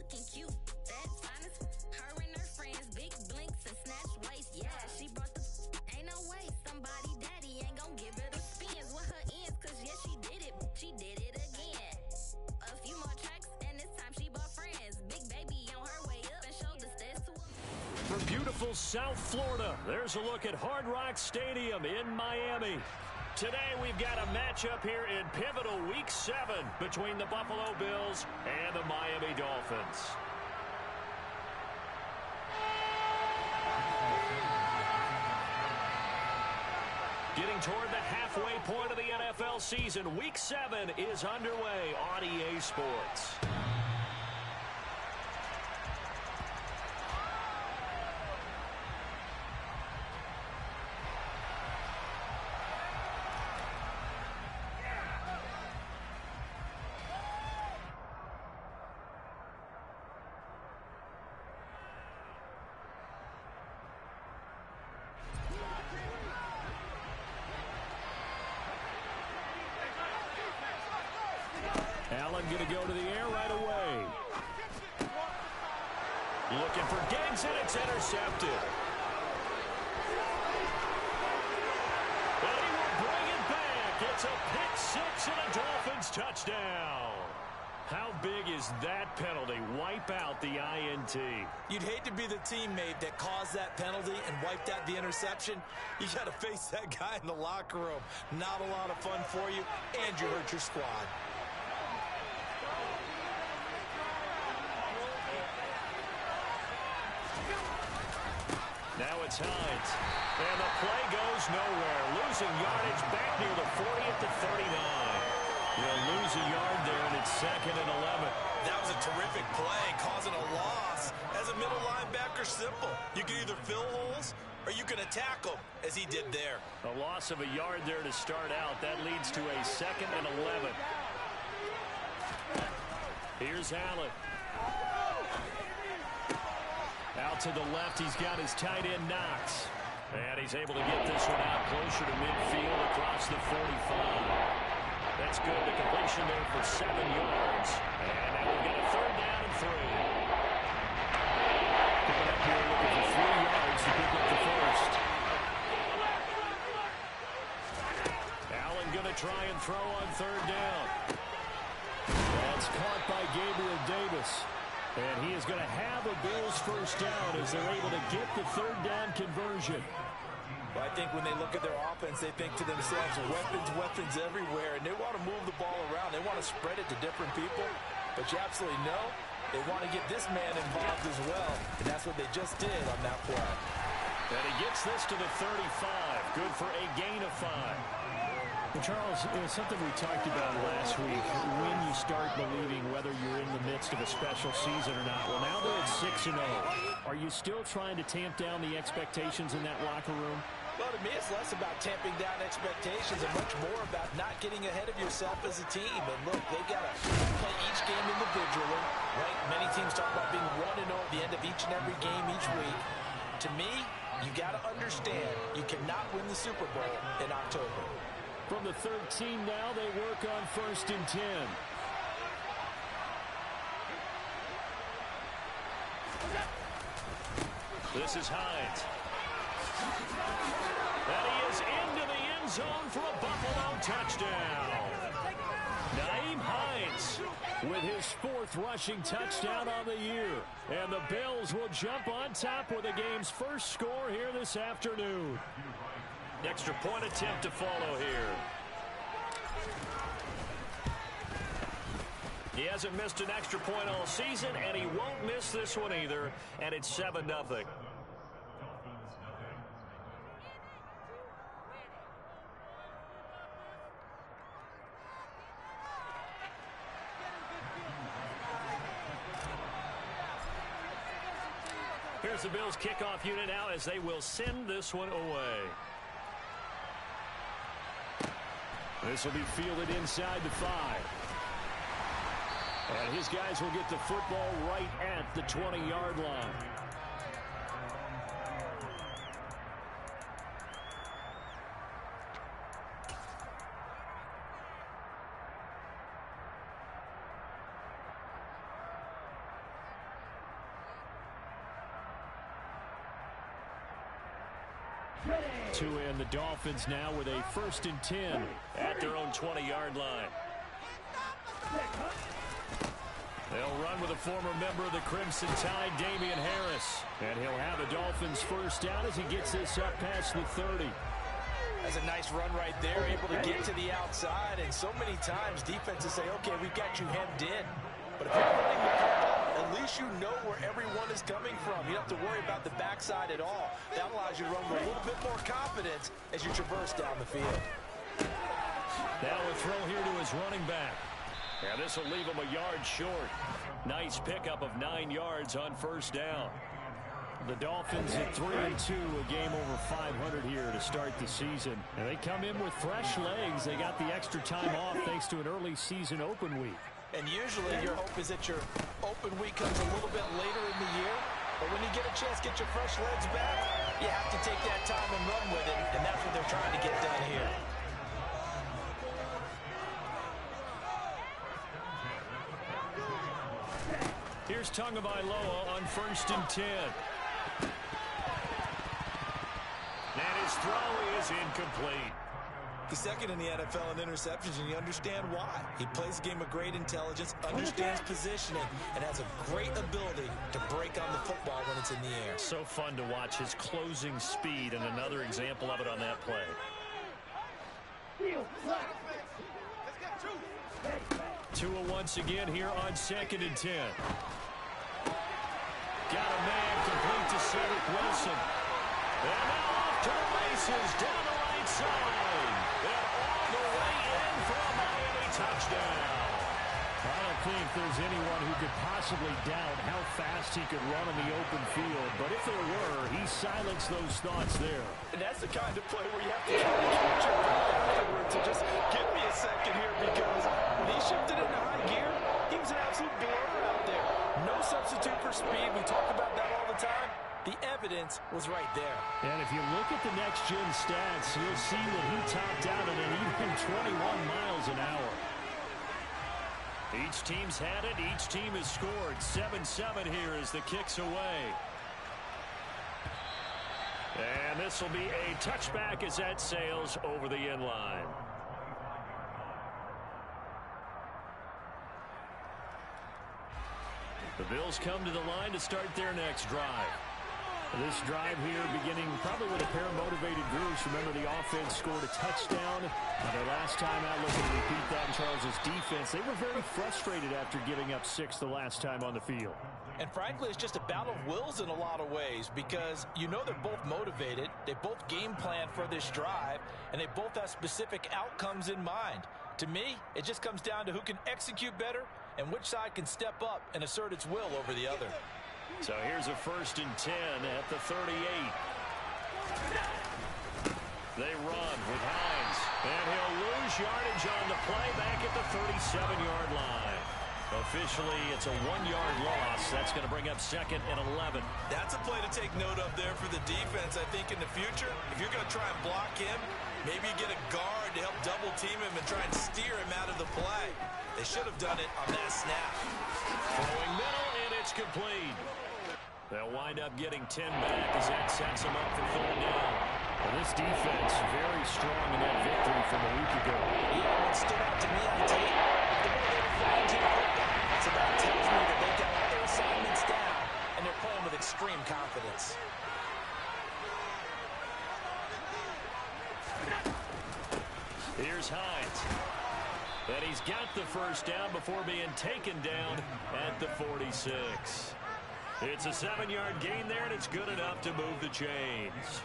looking cute. That's honest. Her and her friends, big blinks and snatch waist. Yeah, she brought the. Ain't no way somebody daddy ain't gon' give her the spins with her ends. Cause yeah, she did it. She did it again. A few more tracks and this time she bought friends. Big baby on her way up and showed the stairs to her. From beautiful South Florida, there's a look at Hard Rock Stadium in Miami. Today we've got a matchup here in pivotal Week 7 between the Buffalo Bills and the Miami Dolphins. Getting toward the halfway point of the NFL season, Week 7 is underway on EA Sports. Allen going to go to the air right away. Looking for Diggs, and it's intercepted. But he will bring it back. It's a pick six and a Dolphins touchdown. How big is that penalty? Wipe out the INT. You'd hate to be the teammate that caused that penalty and wiped out the interception. You got to face that guy in the locker room. Not a lot of fun for you, and you hurt your squad. Now it's Hines. And the play goes nowhere. Losing yardage back near the 40 at the 39. They'll lose a yard there, and it's 2nd and 11. That was a terrific play, causing a loss. As a middle linebacker, simple. You can either fill holes or you can attack them, as he did there. A loss of a yard there to start out. That leads to a 2nd and 11. Here's Allen. Out to the left, he's got his tight end Knox. And he's able to get this one out closer to midfield across the 45. That's good. The completion there for 7 yards. And now we've got a 3rd down and 3. Coming up here looking for 3 yards to pick up the first. Allen going to try and throw on 3rd down. That's caught by Gabriel Davis. And he is going to have a Bills first down as they're able to get the 3rd down conversion. Well, I think when they look at their offense, they think to themselves, weapons everywhere, and they want to move the ball around. They want to spread it to different people, but you absolutely know they want to get this man involved as well, and that's what they just did on that play. And he gets this to the 35. Good for a gain of 5. Well, Charles, it's something we talked about last week, when you start believing whether you're in the midst of a special season or not. Well, now they're at 6-0. Are you still trying to tamp down the expectations in that locker room? Well, to me, it's less about tamping down expectations and much more about not getting ahead of yourself as a team. And look, they've got to play each game individually, right? Many teams talk about being 1-0 at the end of each and every game each week. To me, you got to understand you cannot win the Super Bowl in October. From the 13 now, they work on 1st and 10. This is Hines. And he is into the end zone for a Buffalo touchdown. Nyheim Hines with his 4th rushing touchdown on the year. And the Bills will jump on top with the game's first score here this afternoon. Extra point attempt to follow here. He hasn't missed an extra point all season, and he won't miss this one either, and it's 7-0. Here's the Bills kickoff unit now as they will send this one away. This will be fielded inside the 5. And his guys will get the football right at the 20-yard line. The Dolphins now with a 1st and 10 at their own 20-yard line. They'll run with a former member of the Crimson Tide, Damian Harris. And he'll have a Dolphins 1st down as he gets this up past the 30. That's a nice run right there, able to get to the outside. And so many times defenses say, okay, we've got you hemmed in. But if you're running the football, at least you know where everyone is coming from. You don't have to worry about the backside at all. That allows you to run with a little bit more confidence as you traverse down the field. Now a throw here to his running back. And this will leave him a yard short. Nice pickup of 9 yards on 1st down. The Dolphins at 3-2, a game over 500 here to start the season. And they come in with fresh legs. They got the extra time off thanks to an early season open week. And usually your hope is that your open week comes a little bit later in the year. But when you get a chance to get your fresh legs back, you have to take that time and run with it. And that's what they're trying to get done here. Here's Tagovailoa on 1st and 10. And his throw is incomplete. He's second in the NFL in interceptions, and you understand why. He plays a game of great intelligence, understands positioning, and has a great ability to break on the football when it's in the air. So fun to watch his closing speed, and another example of it on that play. Tua once again here on 2nd and 10. Got a man complete to Cedric Wilson. And now off to the races down the right side. And all the way in for a Miami touchdown. I don't think there's anyone who could possibly doubt how fast he could run on the open field. But if there were, he silenced those thoughts there. And that's the kind of play where you have to try to catch your breath afterwards and just give me a second here, because when he shifted into high gear, he was an absolute blur out there. No substitute for speed. We talk about that all the time. The evidence was right there. And if you look at the next-gen stats, you'll see that he topped out at an even 21 miles an hour. Each team's had it. Each team has scored. 7-7 here as the kick's away. And this will be a touchback as that sails over the end line. The Bills come to the line to start their next drive. This drive here beginning probably with a pair of motivated groups. Remember, the offense scored a touchdown. Their last time out, looking to repeat that in Charles' defense. They were very frustrated after giving up 6 the last time on the field. And frankly, it's just a battle of wills in a lot of ways, because you know they're both motivated. They both game plan for this drive, and they both have specific outcomes in mind. To me, it just comes down to who can execute better and which side can step up and assert its will over the other. So here's a 1st and 10 at the 38. They run with Hines, and he'll lose yardage on the play back at the 37-yard line. Officially, it's a 1-yard loss. That's going to bring up 2nd and 11. That's a play to take note of there for the defense. I think in the future, if you're going to try and block him, maybe you get a guard to help double team him and try and steer him out of the play. They should have done it on that snap. Throwing middle, and it's complete. They'll wind up getting 10 back as that sets them up for 3rd down. Well, this defense very strong in that victory from a week ago. Yeah, what stood out to me on tape, the way they were flying to the football. So that tells me that they've got all their assignments down, and they're playing with extreme confidence. Here's Hines. And he's got the 1st down before being taken down at the 46. It's a 7-yard gain there, and it's good enough to move the chains.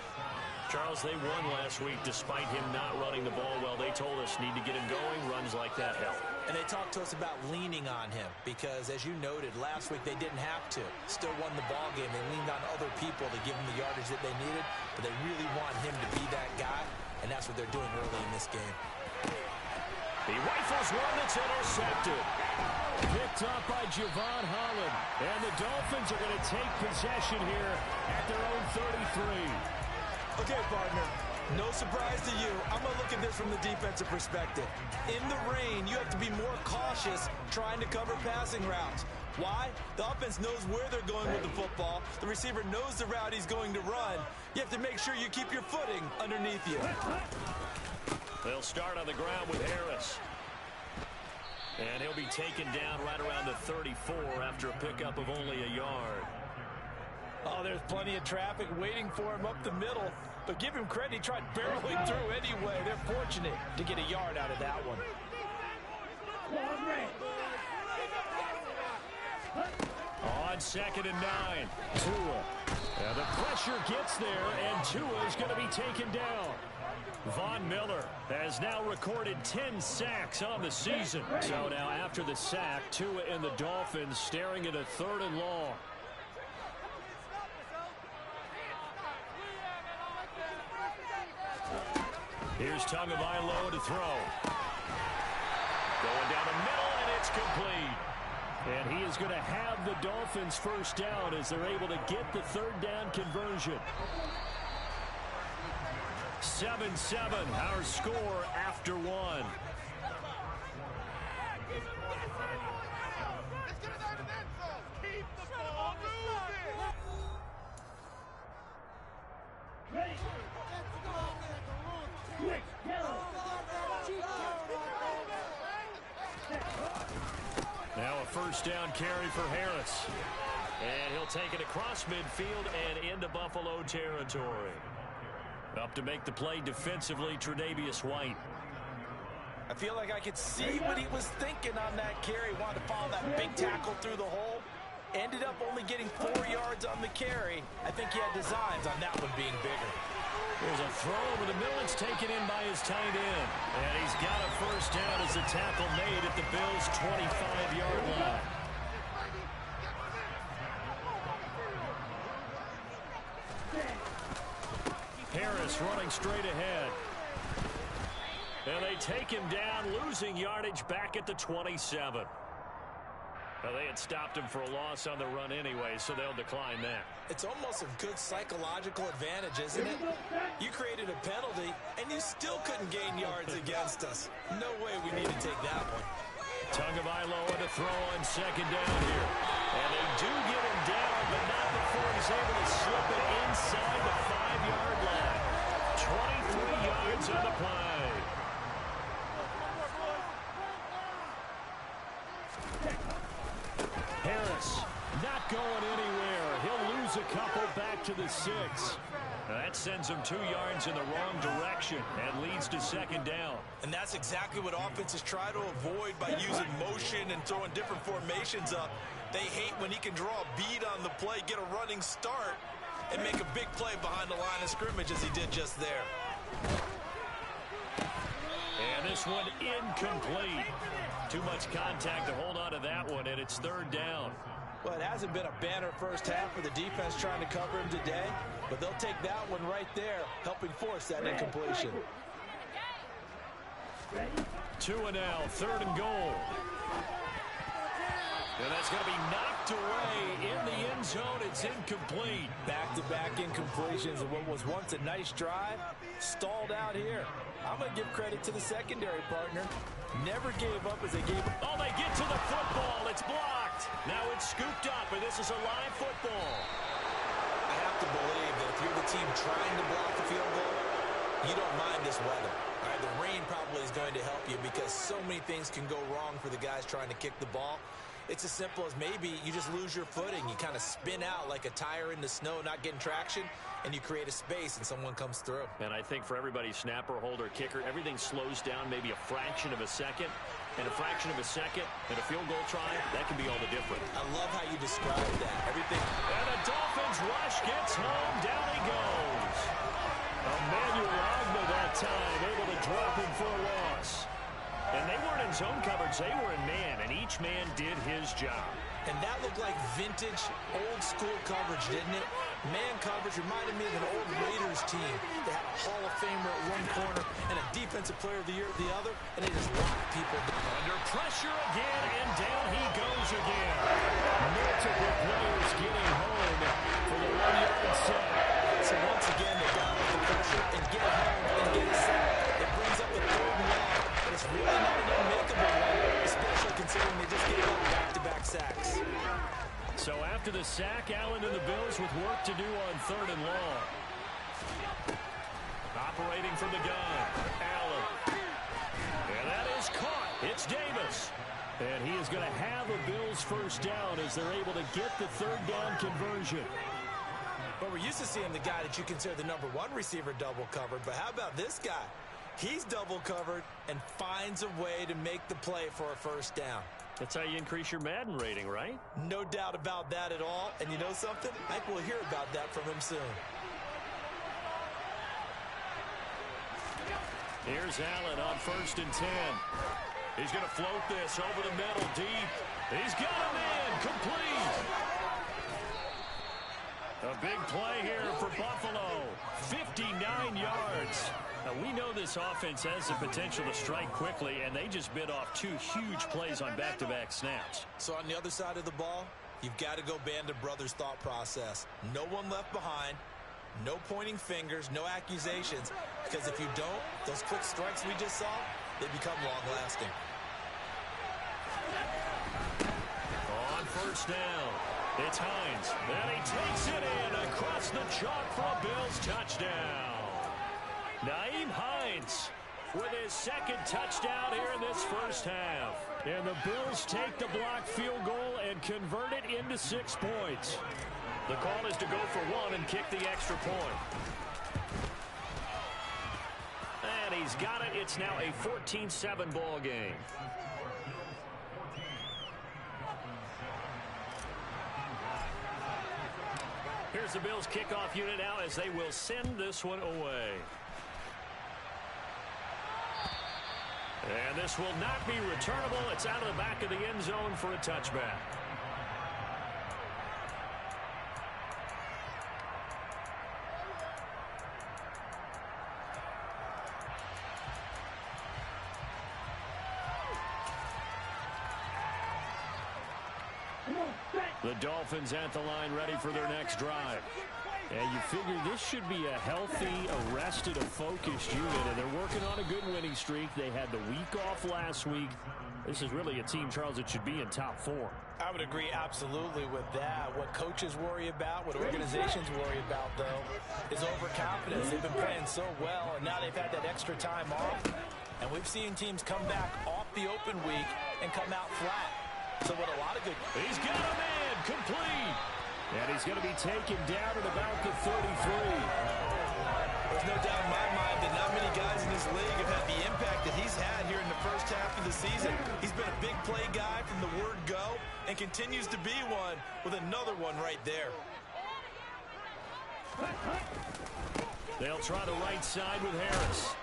Charles, they won last week despite him not running the ball well. They told us need to get him going. Runs like that help. And they talked to us about leaning on him because, as you noted, last week they didn't have to. Still won the ball game. They leaned on other people to give them the yardage that they needed, but they really want him to be that guy, and that's what they're doing early in this game. He rifles one that's intercepted. Picked up by Javon Holland. And the Dolphins are going to take possession here at their own 33. Okay, partner, no surprise to you. I'm going to look at this from the defensive perspective. In the rain, you have to be more cautious trying to cover passing routes. Why? The offense knows where they're going with the football. The receiver knows the route he's going to run. You have to make sure you keep your footing underneath you. They'll start on the ground with Harris. And he'll be taken down right around the 34 after a pickup of only a yard. Oh, there's plenty of traffic waiting for him up the middle. But give him credit, he tried barreling through anyway. They're fortunate to get a yard out of that one. On 2nd and 9, Tua. And the pressure gets there, and Tua is going to be taken down. Von Miller has now recorded 10 sacks on the season. So now after the sack, Tua and the Dolphins staring at a 3rd and long. Here's Tagovailoa to throw. Going down the middle, and it's complete. And he is going to have the Dolphins first down as they're able to get the 3rd down conversion. 7-7, our score after 1. Now a first down carry for Harris. And he'll take it across midfield and into Buffalo territory. Up to make the play defensively, Tre'Davious White. I feel like I could see what he was thinking on that carry. Wanted to follow that big tackle through the hole. Ended up only getting 4 yards on the carry. I think he had designs on that one being bigger. There's a throw over the middle. It's taken in by his tight end. And he's got a first down as the tackle made at the Bills' 25-yard line. Harris running straight ahead. And they take him down, losing yardage back at the 27. Well, they had stopped him for a loss on the run anyway, so they'll decline that. It's almost a good psychological advantage, isn't it? You created a penalty, and you still couldn't gain yards against us. No way we need to take that one. Tagovailoa to throw on 2nd down here. And they do get him down, but not before he's able to slip it inside the 5-yard line. 23 yards on the play. Harris not going anywhere. He'll lose a couple back to the 6. That sends him 2 yards in the wrong direction and leads to 2nd down. And that's exactly what offenses try to avoid by using motion and throwing different formations up. They hate when he can draw a bead on the play, get a running start, and make a big play behind the line of scrimmage as he did just there. And this one incomplete. Too much contact to hold on to that one, and it's 3rd down. Well, it hasn't been a banner first half for the defense trying to cover him today, but they'll take that one right there, helping force that incompletion. Tua now, 3rd and goal. And that's going to be knocked away in the end zone. It's incomplete. Back-to-back incompletions of what was once a nice drive, stalled out here. I'm going to give credit to the secondary partner. Never gave up as they gave up. Oh, they get to the football. It's blocked. Now it's scooped up, and this is a live football. I have to believe that if you're the team trying to block the field goal, you don't mind this weather. All right, the rain probably is going to help you because so many things can go wrong for the guys trying to kick the ball. It's as simple as maybe you just lose your footing. You kind of spin out like a tire in the snow, not getting traction, and you create a space and someone comes through. And I think for everybody, snapper, holder, kicker, everything slows down maybe a fraction of a second. And a fraction of a second and a field goal try, that can be all the difference. I love how you described that. Everything. And the Dolphins rush gets home. Down he goes. Emmanuel Ogbah that time able to drop him for a loss. And they weren't in zone coverage. They were in man, and each man did his job. And that looked like vintage, old-school coverage, didn't it? Man coverage reminded me of an old Raiders team. They had a Hall of Famer at one corner and a Defensive Player of the Year at the other, and they just locked people down. Under pressure again, and down he goes again. Multiple players getting home for the 1-yard set. So once again, they got off the pressure and get home and get a sack. It brings up the 3rd and long, but it's really not an unmakeable one, especially considering they just gave up back-to-back sacks. So after the sack, Allen and the Bills with work to do on 3rd and long. Operating from the gun, Allen. And that is caught. It's Davis. And he is going to have a Bills first down as they're able to get the third down conversion. But we're used to seeing the guy that you consider the #1 receiver double covered. But how about this guy? He's double covered and finds a way to make the play for a first down. That's how you increase your Madden rating, right? No doubt about that at all. And you know something? I think we'll hear about that from him soon. Here's Allen on 1st and 10. He's going to float this over the middle deep. He's got a man complete. A big play here for Buffalo. 59 yards. Now, we know this offense has the potential to strike quickly, and they just bit off 2 huge plays on back-to-back snaps. So on the other side of the ball, you've got to go Band of Brothers thought process. No one left behind. No pointing fingers, no accusations, because if you don't, those quick strikes we just saw, they become long-lasting. On 1st down, it's Hines, and he takes it in across the chalk for a Bills touchdown. Nyheim Hines with his 2nd touchdown here in this first half. And the Bills take the blocked field goal and convert it into 6 points. The call is to go for 1 and kick the extra point. And he's got it. It's now a 14-7 ball game. Here's the Bills kickoff unit now as they will send this one away. And this will not be returnable. It's out of the back of the end zone for a touchback. The Dolphins at the line ready for their next drive. And you figure this should be a healthy, arrested, a focused unit, and they're working on a good winning streak. They had the week off last week. This is really a team, Charles, that should be in top 4. I would agree absolutely with that. What coaches worry about, what organizations worry about, though, is overconfidence. They've been playing so well, and now they've had that extra time off. And we've seen teams come back off the open week and come out flat. So what a lot of good... He's got a man complete. And he's going to be taken down at about the 33. There's no doubt in my mind that not many guys in this league have had the impact that he's had here in the first half of the season. He's been a big play guy from the word go and continues to be one with another one right there. They'll try the right side with Harris.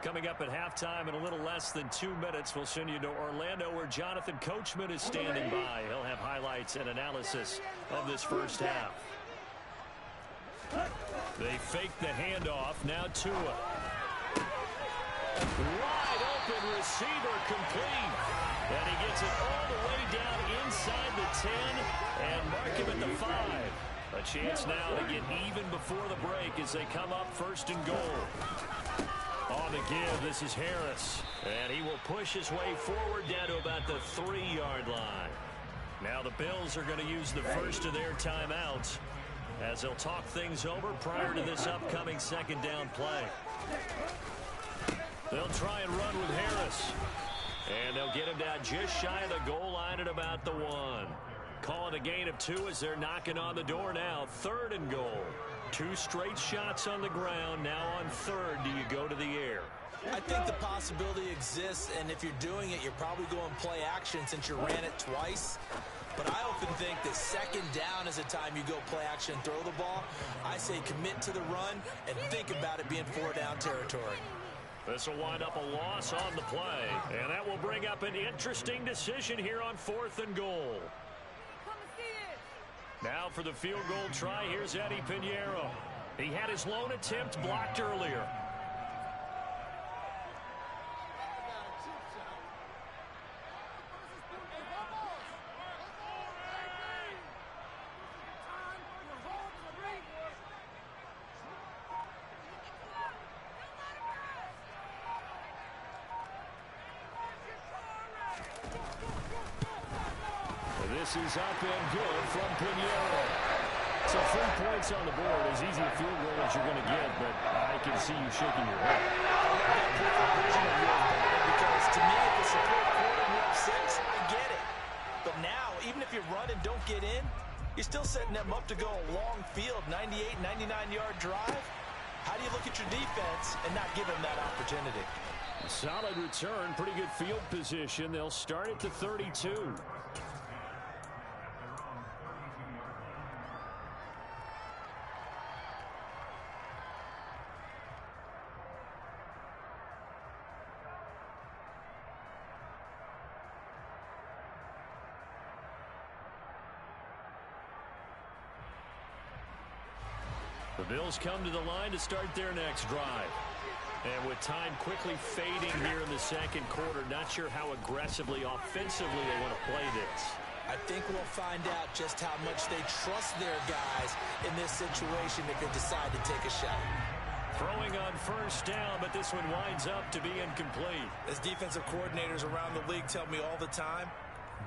Coming up at halftime in a little less than 2 minutes, we'll send you to Orlando where Jonathan Coachman is standing by. He'll have highlights and analysis of this first half. They fake the handoff. Now Tua. Wide open receiver complete. And he gets it all the way down inside the 10 and mark him at the 5. A chance now to get even before the break as they come up 1st and goal. On the give, this is Harris. And he will push his way forward down to about the 3-yard line. Now the Bills are going to use the first of their timeouts as they'll talk things over prior to this upcoming 2nd down play. They'll try and run with Harris. And they'll get him down just shy of the goal line at about the 1. Calling a gain of 2 as they're knocking on the door now. 3rd and goal. 2 straight shots on the ground. Now on 3rd, do you go to the air? I think the possibility exists, and if you're doing it, you're probably going play action since you ran it twice. But I often think that 2nd down is a time you go play action and throw the ball. I say commit to the run and think about it being 4-down territory. This will wind up a loss on the play, and that will bring up an interesting decision here on 4th and goal. Now for the field goal try, here's Eddie Pinheiro. He had his lone attempt blocked earlier. This is up and good from Pinheiro. So 3 points on the board, as easy a field goal as you're going to get, but I can see you shaking your head. Because to me, if it's a fourth quarter and you have 6, I get it. But now, even if you run and don't get in, you're still setting them up to go a long field, 98, 99-yard drive. How do you look at your defense and not give them that opportunity? Solid return, pretty good field position. They'll start at the 32. The Bills come to the line to start their next drive. And with time quickly fading here in the second quarter, not sure how aggressively, offensively they want to play this. I think we'll find out just how much they trust their guys in this situation if they decide to take a shot. Throwing on first down, but this one winds up to be incomplete. As defensive coordinators around the league tell me all the time,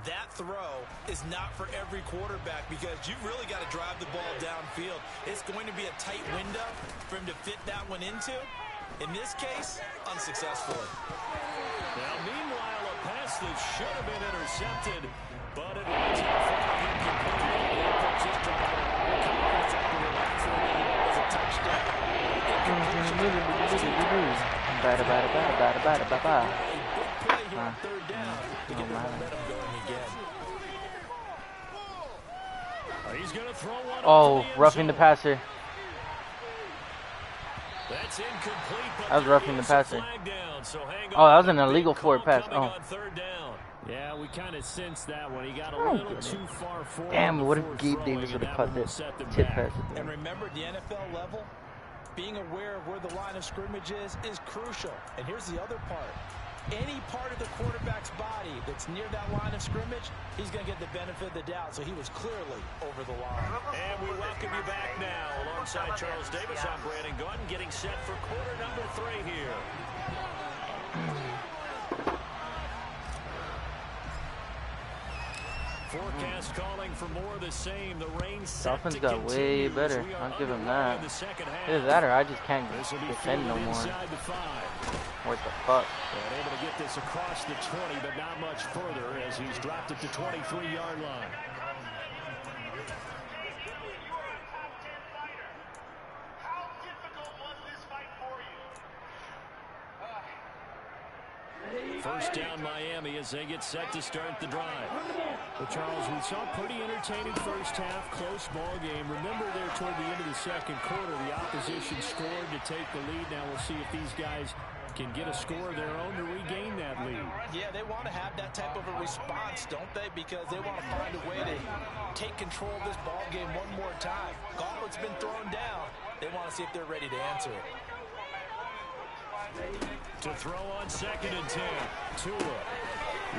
that throw is not for every quarterback because you've really got to drive the ball downfield. It's going to be a tight window for him to fit that one into. In this case, unsuccessfully. Now, meanwhile, a pass that should have been intercepted, but it was incomplete. He's going to throw one. Oh, roughing the passer. That's incomplete, but that was roughing the passer. So oh, that was an illegal forward pass. Oh. Yeah, we kind of sensed that one. He got a little too far forward. Damn, what if Gabe Davis would have caught this tip pass? And remember, the NFL level, being aware of where the line of scrimmage is crucial. And here's the other part. Any part of the quarterback's body that's near that line of scrimmage, he's going to get the benefit of the doubt. So he was clearly over the line. And we welcome you back now. Alongside Charles Davis, I'm Brandon Gaudin, getting set for quarter number 3 here. Forecast calling for more of the same. The rain Dolphins got way better. I'll give him that. Either that or I just can't defend no more. What the fuck? And able to get this across the 20, but not much further as he's dropped it to 23-yard line. First down Miami as they get set to start the drive. Well, Charles, we saw a pretty entertaining first half, close ball game. Remember there toward the end of the second quarter, the opposition scored to take the lead. Now we'll see if these guys can get a score of their own to regain that lead. Yeah, they want to have that type of a response, don't they? Because they want to find a way to take control of this ball game one more time. Gauntlet's been thrown down. They want to see if they're ready to answer it. To throw on 2nd and 10. Tua.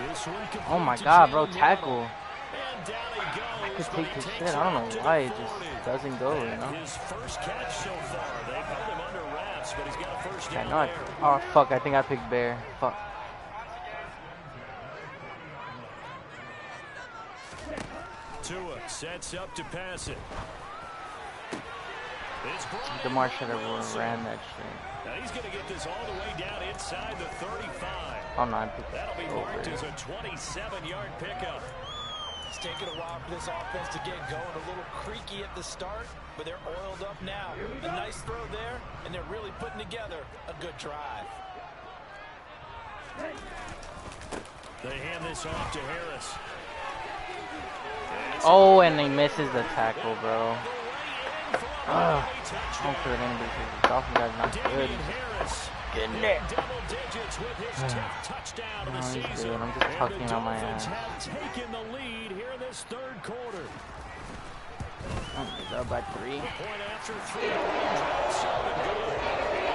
This one oh my God, bro, tackle. And down he goes. I could take his shit. I don't know why it just doesn't go, you know. His first catch so far. They've held him under wraps, but he's got a first down. I know. Oh fuck, I think I picked Bear. Fuck. Tua sets up to pass it. DeMar should have ran that shit. Now he's going to get this all the way down inside the 35. Oh no, I picked that'll be marked as a 27-yard pickup. It's taken a while for this offense to get going. A little creaky at the start, but they're oiled up now. A nice throw there, and they're really putting together a good drive. They hand this off to Harris. Oh, and he misses the tackle, bro. I don't feel anybody because the Dolphins are not good. Get in there. No, he's good. I'm just tucking on my ass. Taking the lead here in this third quarter. Oh, he's up by 3. Point after 3.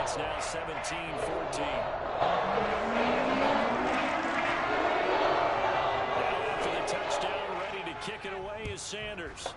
It's now 17-14. Now after the touchdown, ready to kick it away is Sanders.